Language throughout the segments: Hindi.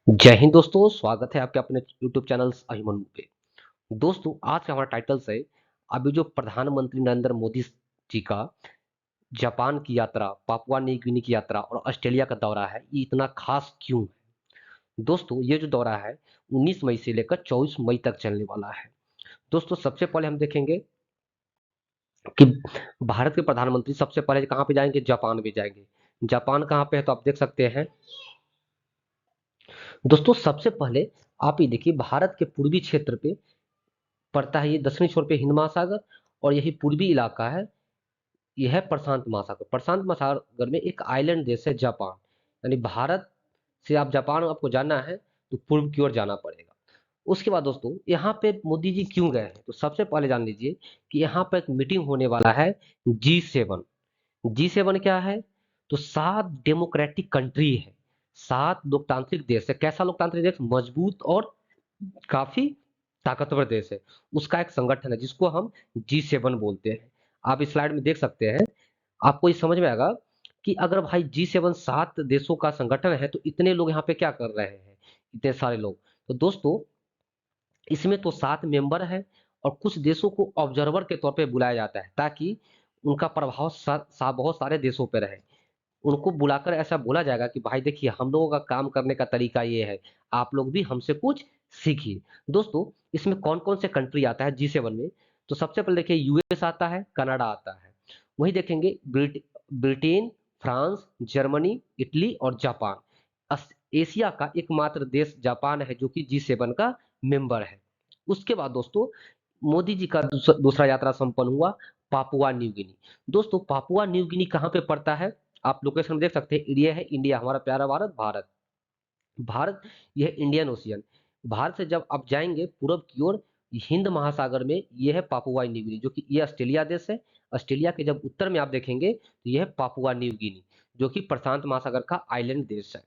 जय हिंद दोस्तों, स्वागत है आपके अपने यूट्यूब चैनल अहिमन पे। दोस्तों, आज का हमारा टाइटल्स है अभी जो प्रधानमंत्री नरेंद्र मोदी जी का जापान की यात्रा, पापुआ न्यू गिनी की यात्रा और ऑस्ट्रेलिया का दौरा है, ये इतना खास क्यों है? दोस्तों, ये जो दौरा है 19 मई से लेकर 24 मई तक चलने वाला है। दोस्तों, सबसे पहले हम देखेंगे कि भारत के प्रधानमंत्री सबसे पहले कहाँ पे जाएंगे? जापान में जाएंगे। जापान कहाँ पे है तो आप देख सकते हैं। दोस्तों, सबसे पहले आप ये देखिए, भारत के पूर्वी क्षेत्र पे पड़ता है, ये दक्षिणी छोर पे हिंद महासागर और यही पूर्वी इलाका है, यह है प्रशांत महासागर। प्रशांत महासागर में एक आइलैंड देश है जापान। यानी भारत से आप जापान आपको जाना है तो पूर्व की ओर जाना पड़ेगा। उसके बाद दोस्तों, यहाँ पे मोदी जी क्यों गए हैं? तो सबसे पहले जान लीजिए कि यहाँ पर एक मीटिंग होने वाला है, G7। G7 क्या है? तो 7 डेमोक्रेटिक कंट्री है, 7 लोकतांत्रिक देश है। कैसा लोकतांत्रिक देश? मजबूत और काफी ताकतवर देश है। उसका एक संगठन है जिसको हम G7 बोलते हैं। आप इस स्लाइड में देख सकते हैं। आपको ये समझ में आएगा कि अगर भाई G7 7 देशों का संगठन है तो इतने लोग यहाँ पे क्या कर रहे हैं, इतने सारे लोग। तो दोस्तों, इसमें तो 7 मेंबर है और कुछ देशों को ऑब्जर्वर के तौर पे बुलाया जाता है ताकि उनका प्रभाव बहुत सारे देशों पे रहे। उनको बुलाकर ऐसा बोला जाएगा कि भाई देखिए, हम लोगों का काम करने का तरीका ये है, आप लोग भी हमसे कुछ सीखिए। दोस्तों, इसमें कौन कौन से कंट्री आता है G7 में? तो सबसे पहले देखिए, यूएस आता है, कनाडा आता है। वही देखेंगे ब्रिटेन, फ्रांस, जर्मनी, इटली और जापान। एशिया का एकमात्र देश जापान है जो कि G7 का मेंबर है। उसके बाद दोस्तों, मोदी जी का दूसरा यात्रा संपन्न हुआ, पापुआ न्यू गिनी। दोस्तों, पापुआ न्यू गिनी कहाँ पे पड़ता है? आप लोकेशन में देख सकते हैं, इंडिया है, इंडिया हमारा प्यारा भारत, भारत भारत, यह इंडियन ओशियन। भारत से जब आप जाएंगे पूरब की ओर, हिंद महासागर में यह है पापुआ न्यू गिनी, जो कि ये ऑस्ट्रेलिया देश है। ऑस्ट्रेलिया के जब उत्तर में आप देखेंगे तो यह है पापुआ न्यू गिनी, जो कि प्रशांत महासागर का आइलैंड देश है।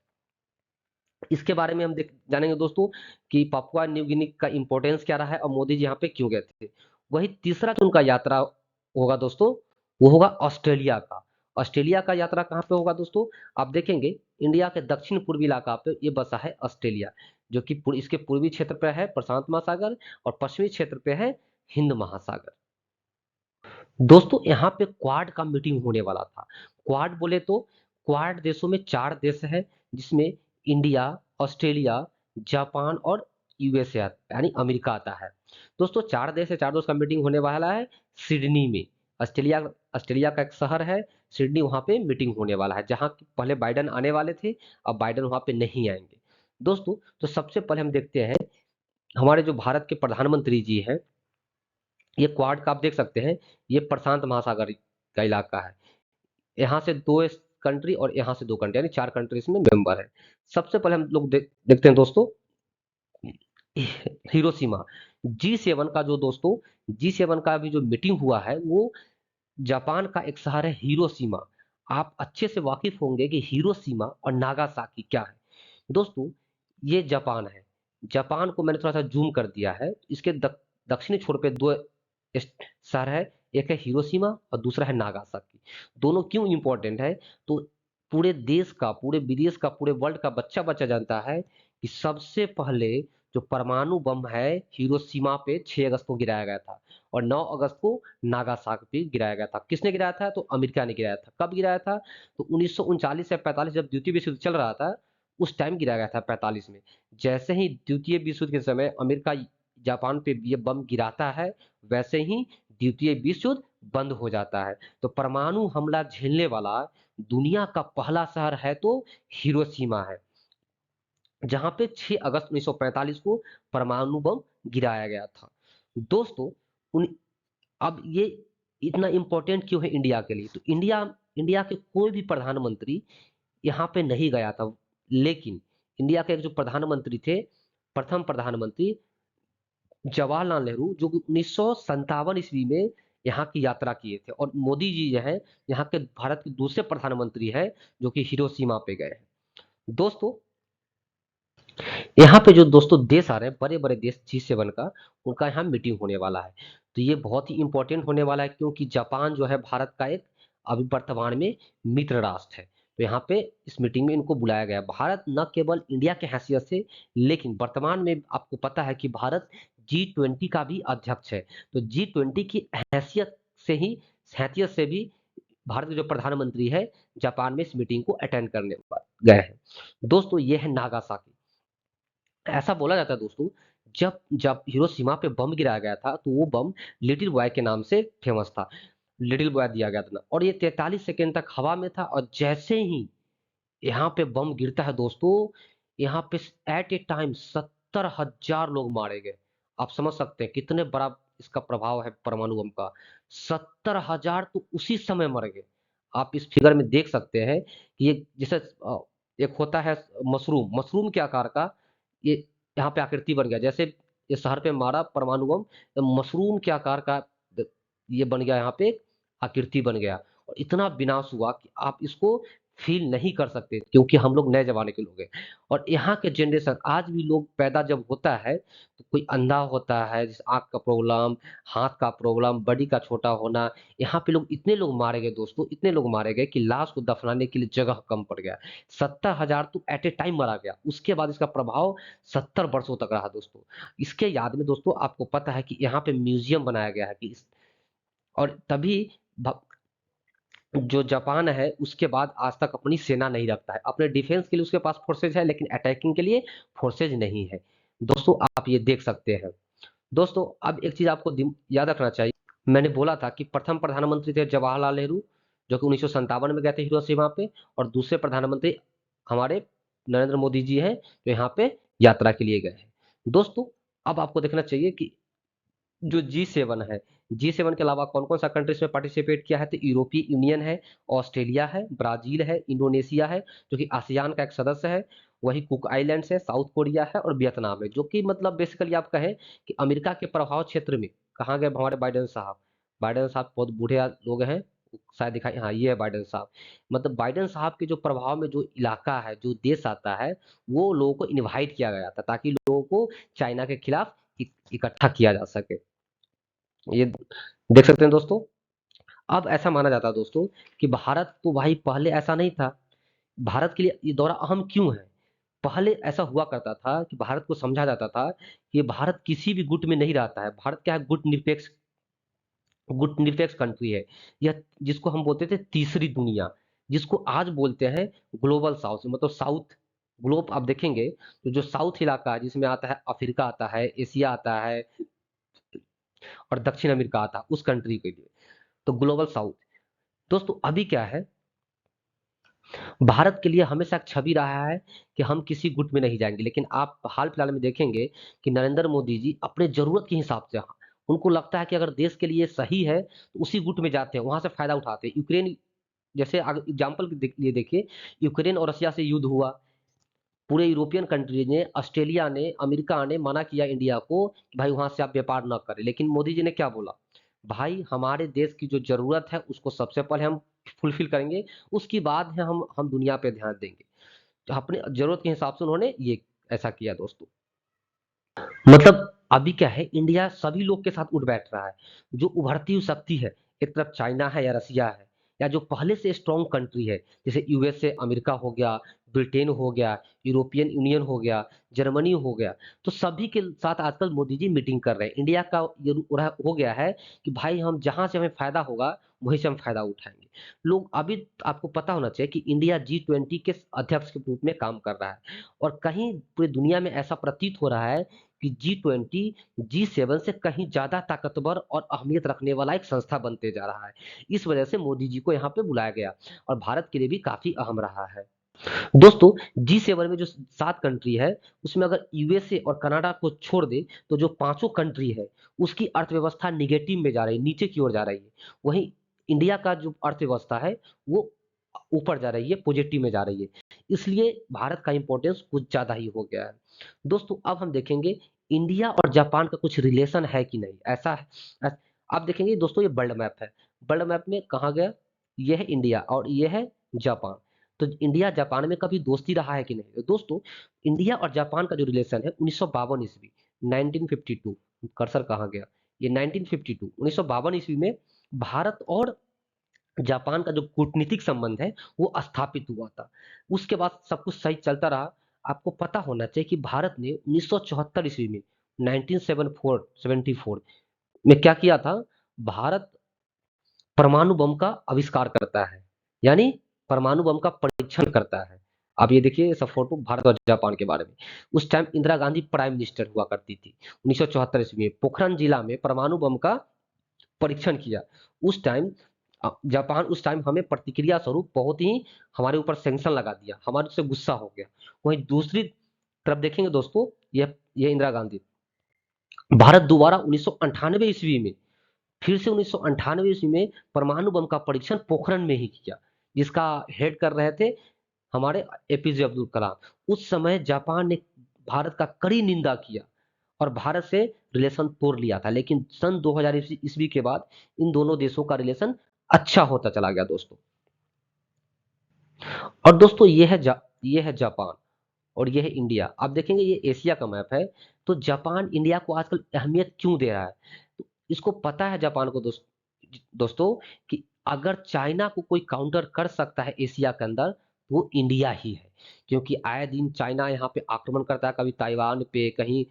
इसके बारे में हम जानेंगे दोस्तों कि पापुआ न्यू गिनी का इंपॉर्टेंस क्या रहा है और मोदी जी यहाँ पे क्यों गए थे। वही तीसरा जो उनका यात्रा होगा दोस्तों, वो होगा ऑस्ट्रेलिया का। ऑस्ट्रेलिया का यात्रा कहाँ पे होगा दोस्तों? आप देखेंगे, इंडिया के दक्षिण पूर्वी इलाका पे ये बसा है ऑस्ट्रेलिया, जो कि इसके पूर्वी क्षेत्र पे है प्रशांत महासागर और पश्चिमी क्षेत्र पे है हिंद महासागर। दोस्तों, यहाँ पे क्वाड का मीटिंग होने वाला था। क्वाड बोले तो क्वाड देशों में 4 देश है, जिसमें इंडिया, ऑस्ट्रेलिया, जापान और यूएसए यानी अमेरिका आता है। दोस्तों, 4 देश है, 4 देश का मीटिंग होने वाला है सिडनी में। ऑस्ट्रेलिया ऑस्ट्रेलिया का एक शहर है सिडनी, वहां पे मीटिंग होने वाला है, जहां की पहले बाइडन आने वाले थे, अब बाइडन वहां पे नहीं आएंगे। दोस्तों, तो सबसे पहले हम देखते हैं हमारे जो भारत के प्रधानमंत्री जी हैं, ये क्वाड का आप देख सकते हैं, ये प्रशांत महासागर का इलाका है। यहाँ से 2 कंट्री और यहाँ से 2 कंट्री, यानी 4 कंट्री इसमें मेंबर है। सबसे पहले हम लोग देखते हैं दोस्तों, हिरोशिमा। G7 का जो दोस्तों, G7 का अभी जो मीटिंग हुआ है वो जापान का एक शहर है हिरोशिमा। आप अच्छे से वाकिफ होंगे कि हिरोशिमा और नागासाकी क्या है। दोस्तों, ये जापान है। जापान को मैंने थोड़ा सा जूम कर दिया है। इसके दक्षिणी छोर पे 2 शहर है, एक है हिरोशिमा और दूसरा है नागासाकी। दोनों क्यों इंपॉर्टेंट है? तो पूरे देश का, पूरे विदेश का, पूरे वर्ल्ड का बच्चा बच्चा जानता है कि सबसे पहले जो परमाणु बम है हिरोशिमा पे 6 अगस्त को गिराया गया था और 9 अगस्त को नागासाकी पे गिराया गया था। किसने गिराया था? तो अमेरिका ने गिराया था। कब गिराया था? तो 1939 से 45, जब द्वितीय विश्व युद्ध चल रहा था, उस टाइम गिराया गया था 45 में। जैसे ही द्वितीय विश्व युद्ध के समय अमेरिका जापान पे ये बम गिराता है, वैसे ही द्वितीय विश्व युद्ध बंद हो जाता है। तो परमाणु हमला झेलने वाला दुनिया का पहला शहर है तो हिरोशिमा है, जहां पे 6 अगस्त 1945 को परमाणु बम गिराया गया था। दोस्तों, उन अब ये इतना इंपॉर्टेंट क्यों है इंडिया के लिए? तो इंडिया इंडिया के कोई भी प्रधानमंत्री यहाँ पे नहीं गया था, लेकिन इंडिया के एक जो प्रधानमंत्री थे, प्रथम प्रधानमंत्री जवाहरलाल नेहरू, जो कि 1957 ईस्वी में यहाँ की यात्रा किए थे, और मोदी जी जो है यहाँ के भारत के दूसरे प्रधानमंत्री हैं जो कि हिरोशिमा पे गए हैं। दोस्तों, यहाँ पे जो दोस्तों देश आ रहे हैं, बड़े बड़े देश G7 का, उनका यहाँ मीटिंग होने वाला है। तो ये बहुत ही इंपॉर्टेंट होने वाला है, क्योंकि जापान जो है भारत का एक अभी वर्तमान में मित्र राष्ट्र है। तो यहाँ पे इस मीटिंग में इनको बुलाया गया। भारत न केवल इंडिया के हैसियत से, लेकिन वर्तमान में आपको पता है कि भारत G20 का भी अध्यक्ष है। तो G20 की हैसियत से भी भारत के जो प्रधानमंत्री है जापान में इस मीटिंग को अटेंड करने गए हैं। दोस्तों ये है नागासाकी। ऐसा बोला जाता है दोस्तों, जब जब हिरोशिमा पे बम गिराया गया था तो वो बम लिटिल बॉय के नाम से फेमस था, लिटिल बॉय दिया गया था ना, और ये 43 सेकेंड तक हवा में था, और जैसे ही यहाँ पे बम गिरता है दोस्तों, यहाँ पे एट ए टाइम 70,000 लोग मारे गए। आप समझ सकते हैं कितने बड़ा इसका प्रभाव है परमाणु बम का। 70,000 तो उसी समय मर गए। आप इस फिगर में देख सकते हैं कि ये जैसे एक होता है मशरूम, मशरूम के आकार का ये यहाँ पे आकृति बन गया। जैसे ये शहर पे मारा परमाणु बम, तो मशरूम के आकार का ये बन गया, यहाँ पे एक आकृति बन गया, और इतना विनाश हुआ कि आप इसको फील नहीं कर सकते, क्योंकि हम लोग नए जमाने के लोग हैं। और यहाँ के जनरेशन आज भी लोग पैदा जब होता है तो कोई अंधा होता है, जैसे आंख का प्रॉब्लम, हाथ का प्रॉब्लम, बॉडी का छोटा होना। यहाँ पे लोग इतने लोग मारे गए दोस्तों, इतने लोग मारे गए कि लाश को दफनाने के लिए जगह कम पड़ गया। 70,000 तो एट ए टाइम मारा गया। उसके बाद इसका प्रभाव 70 वर्षों तक रहा दोस्तों। इसके याद में दोस्तों आपको पता है कि यहाँ पे म्यूजियम बनाया गया है कि और तभी जो जापान है उसके बाद आज तक अपनी सेना नहीं रखता है। अपने डिफेंस के लिए उसके पास फोर्सेज है, लेकिन अटैकिंग के लिए फोर्सेज नहीं है। दोस्तों आप ये देख सकते हैं। दोस्तों अब एक चीज आपको याद रखना चाहिए। मैंने बोला था कि प्रथम प्रधानमंत्री थे जवाहरलाल नेहरू, जो कि 1957 में गए थे हिरोशिमा पे, और दूसरे प्रधानमंत्री हमारे नरेंद्र मोदी जी हैं, जो यहाँ पे यात्रा के लिए गए हैं। दोस्तों अब आपको देखना चाहिए कि जो G7 है, G7 के अलावा कौन-कौन सा कंट्रीज में पार्टिसिपेट किया है, तो यूरोपीय यूनियन है, ऑस्ट्रेलिया है, ब्राजील है, इंडोनेशिया है, जो कि आसियान का एक सदस्य है, वही कुक आइलैंड्स है, साउथ कोरिया है, और वियतनाम है, जो कि मतलब बेसिकली आप कहें कि अमेरिका के प्रभाव क्षेत्र में कहाँ गए हमारे बाइडेन साहब। बाइडेन साहब बहुत बूढ़े लोग हैं, शायद दिखाई, हाँ ये है बाइडेन साहब। मतलब बाइडेन साहब के जो प्रभाव में जो इलाका है, जो देश आता है, वो लोगों को इनवाइट किया गया था, ताकि लोगों को चाइना के खिलाफ इकट्ठा किया जा सके। ये देख सकते हैं दोस्तों। अब ऐसा माना जाता है दोस्तों कि भारत तो भाई पहले ऐसा नहीं था। भारत के लिए ये दौरा अहम क्यों है? पहले ऐसा हुआ करता था कि भारत को समझा जाता था कि भारत किसी भी गुट में नहीं रहता है। भारत क्या है, गुट निरपेक्ष कंट्री है। यह जिसको हम बोलते थे तीसरी दुनिया, जिसको आज बोलते हैं ग्लोबल साउथ, मतलब साउथ ग्लोब। आप देखेंगे तो जो साउथ इलाका है, जिसमें आता है अफ्रीका, आता है एशिया, आता है और दक्षिण अमेरिका आता है, उस कंट्री के लिए तो ग्लोबल साउथ। दोस्तों अभी क्या है, भारत के लिए हमेशा एक छवि रहा है कि हम किसी गुट में नहीं जाएंगे, लेकिन आप हाल फिलहाल में देखेंगे कि नरेंद्र मोदी जी अपने जरूरत के हिसाब से, उनको लगता है कि अगर देश के लिए सही है तो उसी गुट में जाते हैं, वहां से फायदा उठाते हैं। यूक्रेन जैसे एग्जाम्पल के लिए देखिए, यूक्रेन और रशिया से युद्ध हुआ, पूरे यूरोपियन कंट्री ने, ऑस्ट्रेलिया ने, अमेरिका ने मना किया इंडिया को कि भाई वहां से आप व्यापार न करें, लेकिन मोदी जी ने क्या बोला, भाई हमारे देश की जो जरूरत है उसको सबसे पहले हम फुलफिल करेंगे, उसके बाद है हम दुनिया पे ध्यान देंगे। तो अपने जरूरत के हिसाब से उन्होंने ये ऐसा किया दोस्तों। मतलब अभी क्या है, इंडिया सभी लोग के साथ उठ बैठ रहा है। जो उभरती हुई शक्ति है, एक तरफ चाइना है या रसिया है, या जो पहले से स्ट्रॉन्ग कंट्री है, जैसे यूएसए अमेरिका हो गया, ब्रिटेन हो गया, यूरोपियन यूनियन हो गया, जर्मनी हो गया, तो सभी के साथ आजकल मोदी जी मीटिंग कर रहे हैं। इंडिया का ये हो गया है कि भाई हम जहां से हमें फायदा होगा वहीं से हम फायदा उठाएंगे। लोग अभी आपको पता होना चाहिए कि इंडिया G20 के अध्यक्ष के रूप में काम कर रहा है, और कहीं पूरी दुनिया में ऐसा प्रतीत हो रहा है कि G20 G7 से कहीं ज्यादा ताकतवर और अहमियत रखने वाला एक संस्था बनते जा रहा है। इस वजह से मोदी जी को यहाँ पे बुलाया गया, और भारत के लिए भी काफी अहम रहा है। दोस्तों G7 में जो 7 कंट्री है, उसमें अगर यूएसए और कनाडा को छोड़ दे तो जो पांचों कंट्री है उसकी अर्थव्यवस्था निगेटिव में जा रही है, नीचे की ओर जा रही है। वहीं इंडिया का जो अर्थव्यवस्था है वो ऊपर जा रही है, पॉजिटिव में जा रही है। इसलिए भारत का इंपॉर्टेंस कुछ ज्यादा ही हो गया है। दोस्तों अब हम देखेंगे इंडिया और जापान का कुछ रिलेशन है कि नहीं, ऐसा है। आप देखेंगे दोस्तों, ये वर्ल्ड मैप है। वर्ल्ड मैप में कहा गया, ये है इंडिया और ये है जापान। तो इंडिया जापान में कभी दोस्ती रहा है कि नहीं? तो दोस्तों इंडिया और जापान का जो रिलेशन है 1952 ईस्वी, 1952, कर्सर कहाँ गया, ये 1952 1952 ईस्वी में भारत और जापान का जो कूटनीतिक संबंध है वो स्थापित हुआ था। उसके बाद सब कुछ सही चलता रहा। आपको पता होना चाहिए कि भारत ने 1974 ईस्वी में 1974 में क्या किया था। भारत परमाणु बम का आविष्कार करता है, यानी परमाणु बम का परीक्षण करता है। आप ये देखिए सब फोटो भारत और जापान के बारे में। उस time Indira Gandhi prime minister हुआ करती थी। 1974 ईस्वी में पोखरण जिला में परमाणु बम का परीक्षण किया। उस टाइम जापान उस टाइम हमें प्रतिक्रिया स्वरूप बहुत ही हमारे ऊपर सैंक्शन लगा दिया, हमारे से गुस्सा हो गया। वहीं दूसरी तरफ देखेंगे दोस्तों, ये इंदिरा गांधी भारत दोबारा 1998 ईस्वी में फिर से 1998 ईस्वी में परमाणु बम का परीक्षण पोखरण में ही किया, जिसका हेड कर रहे थे हमारे एपीजे अब्दुल कलाम। उस समय जापान ने भारत का कड़ी निंदा किया और भारत से रिलेशन तोड़ लिया था, लेकिन सन 2000 ईस्वी के बाद इन दोनों देशों का रिलेशन अच्छा होता चला गया दोस्तों। और दोस्तों ये है जापान और ये है इंडिया। आप देखेंगे ये एशिया का मैप है। तो जापान इंडिया को आजकल अहमियत क्यों दे रहा है? तो इसको पता है जापान को दोस्तों कि अगर चाइना को कोई काउंटर कर सकता है एशिया के अंदर तो वो इंडिया ही है। क्योंकि आए दिन चाइना यहाँ पे आक्रमण करता है, कभी ताइवान पे, कहीं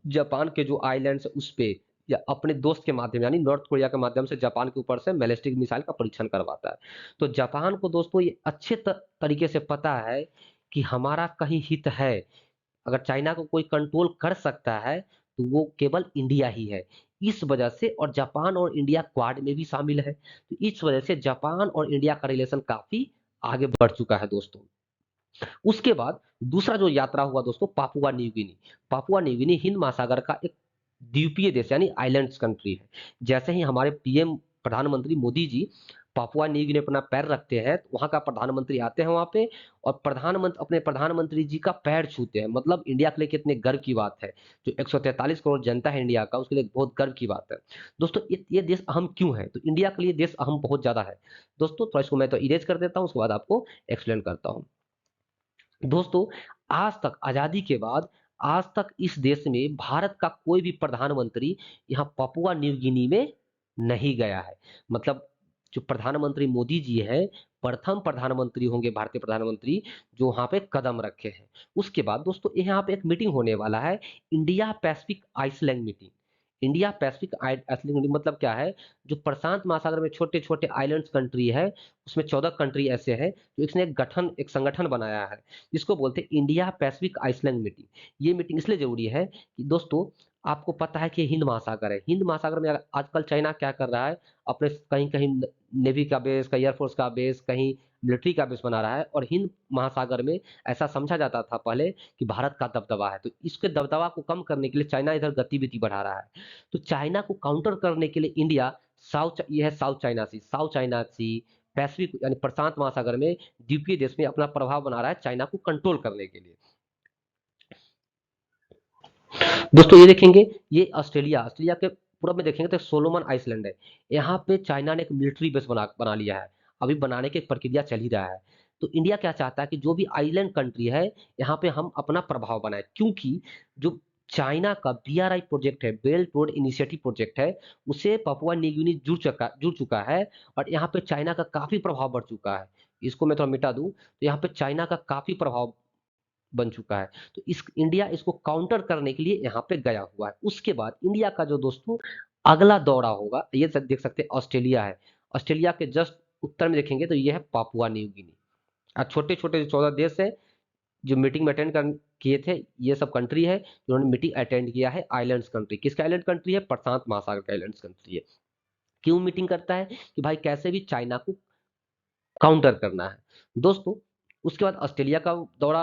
जापान के जो आइलैंड्स है उस पे, या अपने दोस्त के माध्यम यानी नॉर्थ कोरिया के माध्यम से जापान के ऊपर से बैलिस्टिक मिसाइल का परीक्षण करवाता है। तो जापान को दोस्तों ये अच्छे तरीके से पता है कि हमारा कहीं हित है। अगर चाइना को कोई कंट्रोल कर सकता है तो वो केवल इंडिया ही है। इस वजह से, और जापान और इंडिया क्वाड में भी शामिल है, तो इस वजह से जापान और इंडिया का रिलेशन काफी आगे बढ़ चुका है दोस्तों। उसके बाद दूसरा जो यात्रा हुआ दोस्तों, Papua New Guinea. Papua New Guinea Hind महासागर का एक द्वीपीय देश यानी आइलैंड्स कंट्री है। जैसे ही हमारे पीएम प्रधानमंत्री Modi ji Papua New Guinea अपना पैर रखते हैं तो वहां का प्रधानमंत्री आते हैं वहां पे और अपने प्रधानमंत्री जी का पैर छूते हैं। मतलब इंडिया के लिए कितने गर्व की बात है। जो 143 करोड़ जनता है इंडिया का, उसके लिए बहुत गर्व की बात है दोस्तों। ये देश अहम क्यों है? तो इंडिया के लिए देश अहम बहुत ज्यादा है दोस्तों। थोड़ा इसको मैं तो इरेज कर देता हूँ, उसके बाद आपको एक्सप्लेन करता हूँ। दोस्तों, आज तक आजादी के बाद आज तक इस देश में भारत का कोई भी प्रधानमंत्री यहाँ पपुआ न्यू गिनी में नहीं गया है। मतलब जो प्रधानमंत्री मोदी जी हैं, प्रथम प्रधानमंत्री होंगे भारतीय प्रधानमंत्री जो वहां पे कदम रखे हैं। उसके बाद दोस्तों यहाँ पे एक मीटिंग होने वाला है, India Pacific Island meeting. India Pacific Island meeting मतलब क्या है? जो प्रशांत महासागर में छोटे छोटे आइलैंड्स कंट्री है, उसमें 14 कंट्री ऐसे हैं जो इसने एक संगठन बनाया है जिसको बोलते हैं इंडिया पैसिफिक आइसलैंड मीटिंग। ये मीटिंग इसलिए जरूरी है कि दोस्तों आपको पता है कि हिंद महासागर है। हिंद महासागर में आजकल चाइना क्या कर रहा है, अपने कहीं कहीं नेवी का बेस, कहीं एयरफोर्स का बेस, कहीं मिलिट्री का बेस बना रहा है। और हिंद महासागर में ऐसा समझा जाता था पहले कि भारत का दबदबा है, तो इसके दबदबा को कम करने के लिए चाइना इधर गतिविधि बढ़ा रहा है। तो चाइना को काउंटर करने के लिए इंडिया ये है साउथ चाइना सी पैसिफिक यानी प्रशांत महासागर में द्वीपीय देश में अपना प्रभाव बना रहा है चाइना को कंट्रोल करने के लिए। दोस्तों ये देखेंगे, ये ऑस्ट्रेलिया ऑस्ट्रेलिया के पूरब में देखेंगे तो सोलोमन आइसलैंड है। यहाँ पे चाइना ने एक मिलिट्री बेस बना लिया है। अभी बनाने की प्रक्रिया चल ही रहा है। तो इंडिया क्या चाहता है कि जो भी आइलैंड कंट्री है यहाँ पे हम अपना प्रभाव बनाए, क्योंकि जो चाइना का बीआरआई प्रोजेक्ट है, बेल्ट रोड इनिशिएटिव प्रोजेक्ट है, उसे पपुआ न्यू गिनी जुड़ चुका है। और यहाँ पे चाइना का काफी प्रभाव बढ़ चुका है। इसको मैं थोड़ा मिटा दूं तो यहाँ पे चाइना का काफी प्रभाव बन चुका है। तो इस इंडिया इसको काउंटर करने के लिए यहाँ पे गया हुआ है। उसके बाद इंडिया का जो दोस्तों अगला दौरा होगा, ये देख सकते हैं ऑस्ट्रेलिया है। ऑस्ट्रेलिया के जस्ट उत्तर में देखेंगे तो ये है पापुआ न्यू गिनी। और छोटे छोटे जो 14 देश है जो मीटिंग में अटेंड कर किए थे, ये सब कंट्री है जिन्होंने मीटिंग अटेंड किया है। आइलैंड्स कंट्री, किसका आइलैंड कंट्री है? प्रशांत महासागर का आइलैंड्स कंट्री है। क्यों मीटिंग करता है? कि भाई कैसे भी चाइना को काउंटर करना है दोस्तों। उसके बाद ऑस्ट्रेलिया का दौरा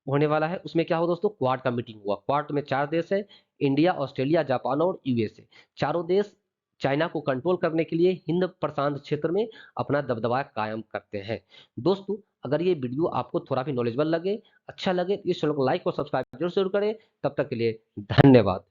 होने वाला है। उसमें क्या हो दोस्तों, क्वाड का मीटिंग हुआ। क्वाड में 4 देश है, इंडिया, ऑस्ट्रेलिया, जापान और यूएसए। चारों देश चाइना को कंट्रोल करने के लिए हिंद प्रशांत क्षेत्र में अपना दबदबा कायम करते हैं। दोस्तों अगर ये वीडियो आपको थोड़ा भी नॉलेजेबल लगे, अच्छा लगे, तो इस चैनल को लाइक और सब्सक्राइब जरूर करें। तब तक के लिए धन्यवाद।